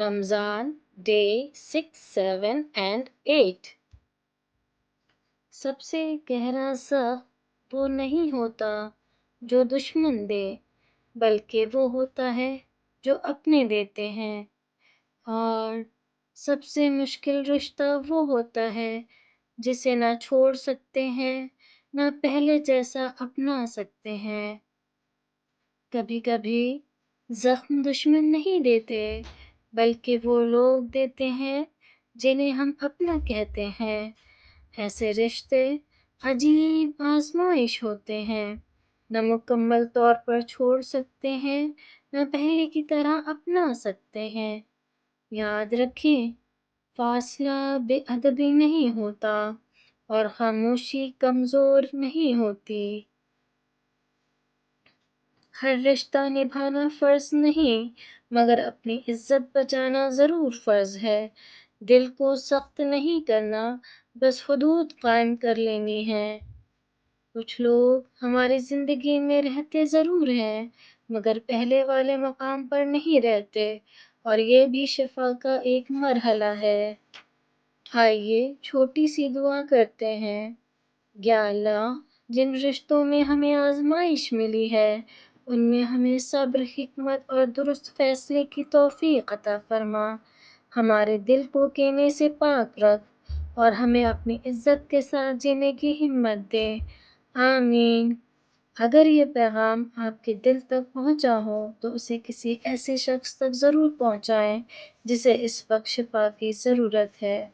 Ramzan Day 6, 7 and 8۔ سب سے گہرا سخت وہ نہیں ہوتا جو دشمن دے، بلکہ وہ ہوتا ہے جو اپنے دیتے ہیں۔ اور سب سے مشکل رشتہ وہ ہوتا ہے جسے نہ چھوڑ سکتے ہیں نہ پہلے جیسا اپنا سکتے ہیں۔ کبھی کبھی زخم دشمن نہیں دیتے، بلکہ وہ لوگ دیتے ہیں جنہیں ہم اپنا کہتے ہیں۔ ایسے رشتے عجیب آزمائش ہوتے ہیں، نہ مکمل طور پر چھوڑ سکتے ہیں نہ پہلے کی طرح اپنا سکتے ہیں۔ یاد رکھیں، فاصلہ بے ادبی نہیں ہوتا اور خاموشی کمزور نہیں ہوتی۔ ہر رشتہ نبھانا فرض نہیں، مگر اپنی عزت بچانا ضرور فرض ہے۔ دل کو سخت نہیں کرنا، بس حدود قائم کر لینی ہے۔ کچھ لوگ ہماری زندگی میں رہتے ضرور ہیں، مگر پہلے والے مقام پر نہیں رہتے، اور یہ بھی شفا کا ایک مرحلہ ہے۔ آئیے چھوٹی سی دعا کرتے ہیں۔ یا اللہ، جن رشتوں میں ہمیں آزمائش ملی ہے، ان میں ہمیں صبر، حکمت اور درست فیصلے کی توفیق عطا فرما۔ ہمارے دل کو کینے سے پاک رکھ اور ہمیں اپنی عزت کے ساتھ جینے کی ہمت دے۔ آمین۔ اگر یہ پیغام آپ کے دل تک پہنچا ہو تو اسے کسی ایسے شخص تک ضرور پہنچائیں جسے اس وقت شفا کی ضرورت ہے۔